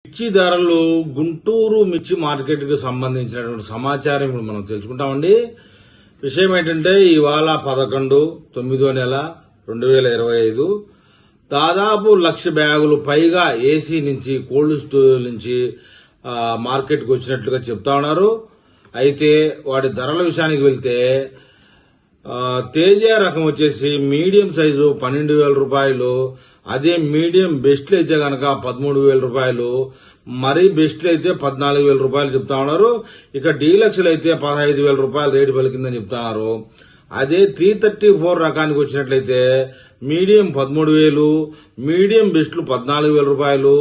మిర్చి ధరలు గుంటూరు మిర్చి మార్కెట్ కు సంబంధించినటువంటి సమాచారం ఇప్పుడు మనం తెలుసుకుంటామండి. విషయం ఏంటంటే ఇవాళ 11/9/2025 దాదాపు 1,00,000 బ్యాగులు పైగా ఏసీ నుంచి కోల్డ్ స్టోరేజ్ నుంచి మార్కెట్ కు వచ్చినట్లుగా చెప్తా ఉన్నారు. అయితే వాటి ధరల విషయానికి వెళ్తే తేజ రకం వచ్చేసి మీడియం సైజు 12,000 రూపాయలు, అదే మీడియం బెస్ట్ అయితే గనక 13,000 రూపాయలు, మరీ బెస్ట్ అయితే 14,000 రూపాయలు చెప్తా ఉన్నారు. ఇక డీలక్స్ అయితే 15,000 రూపాయలు రేటు పలికిందని చెప్తున్నారు. అదే 334 రకానికి వచ్చినట్లయితే మీడియం 13,000, మీడియం బెస్ట్లు 14,000 రూపాయలు,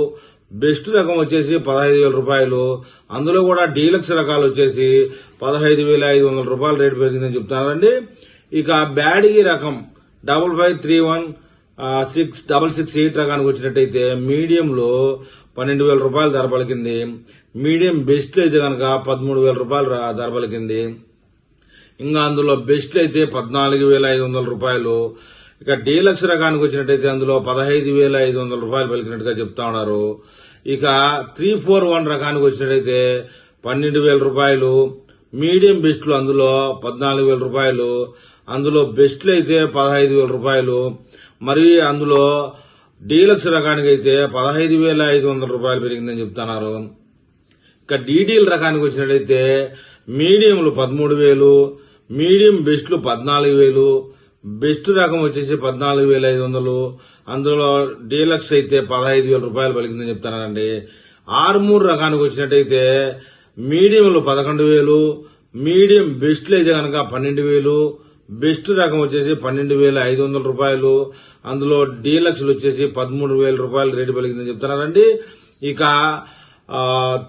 బెస్ట్ రకం వచ్చేసి 15,000 రూపాయలు, అందులో కూడా డీలక్స్ రకాలు వచ్చేసి 15,500 రూపాయలు రేటు పెరిగిందని చెప్తున్నారండి. ఇక బ్యాడీ రకం 555668 రకానికి వచ్చినట్టయితే మీడియంలో 12,000 రూపాయలు ధర పలికింది, మీడియం బెస్ట్ అయితే కనుక 13,000 రూపాయలు ధర పలికింది. ఇంకా అందులో బెస్ట్ అయితే 14,500 రూపాయలు. ఇక డీలక్స్ రకానికి వచ్చినట్టయితే అందులో 15,500 రూపాయలు పలికినట్టుగా చెప్తా ఉన్నారు. ఇక 341 రకానికి వచ్చినట్టయితే 12,000 రూపాయలు, మీడియం బెస్ట్లు అందులో 14,000 రూపాయలు, అందులో బెస్ట్లు అయితే 15,000 రూపాయలు, మరి అందులో డీలక్స్ రకానికి అయితే 15,500 రూపాయలు పెరిగిందని చెప్తున్నారు. ఇక డీడీల్ రకానికి వచ్చినట్టయితే మీడియంలు 13,000, మీడియం బెస్ట్లు 14,000, బెస్ట్ రకం వచ్చేసి 14,500, అందులో డీలక్స్ అయితే 15,000 రూపాయలు పలికిందని చెప్తున్నారండి. ఆర్మూర్ రకానికి వచ్చినట్టయితే మీడియంలు 11,000, మీడియం బెస్ట్లు అయితే కనుక 12,000, బెస్ట్ రకం వచ్చేసి 12,500 రూపాయలు, అందులో డీలక్స్లు వచ్చేసి 13,000 రూపాయలు రేటు పలికిందని చెప్తున్నారండి. ఇక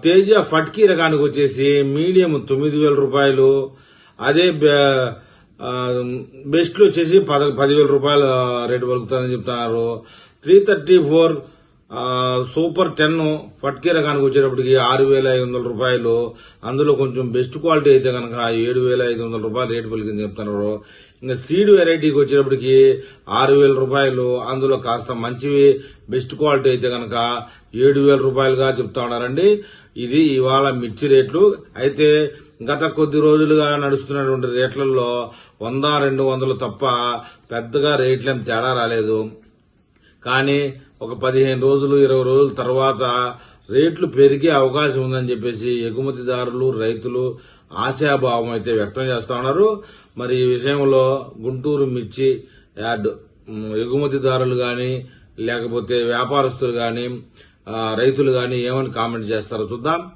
తేజ ఫట్కీ రకానికి వచ్చేసి మీడియం 9,000 రూపాయలు, అదే బెస్ట్లు వచ్చేసి 10,000 రూపాయలు రేటు పలుకుతుందని చెప్తున్నారు. 334 సూపర్ 10 ఫట్కీ రకానికి వచ్చేటప్పటికి 6,500 రూపాయలు, అందులో కొంచెం బెస్ట్ క్వాలిటీ అయితే కనుక 7,500 రూపాయలు రేటు పలికిందని చెప్తున్నారు. ఇంకా సీడ్ వెరైటీకి వచ్చేటప్పటికి 6,000 రూపాయలు, అందులో కాస్త మంచివి బెస్ట్ క్వాలిటీ అయితే కనుక 7,000 రూపాయలుగా చెప్తా ఉన్నారండి. ఇది ఇవాళ మిర్చి రేట్లు. అయితే గత కొద్ది రోజులుగా నడుస్తున్నటువంటి రేట్లలో 100-200 తప్ప పెద్దగా రేట్లేం తేడా రాలేదు. కానీ ఒక 15 రోజులు 20 రోజుల తర్వాత రేట్లు పెరిగే అవకాశం ఉందని చెప్పేసి ఎగుమతిదారులు, రైతులు ఆశాభావం అయితే వ్యక్తం చేస్తా ఉన్నారు. మరి ఈ విషయంలో గుంటూరు మిర్చి యార్డ్ ఎగుమతిదారులు గాని లేకపోతే వ్యాపారస్తులు గాని రైతులు గాని ఏమని కామెంట్ చేస్తారో చూద్దాం.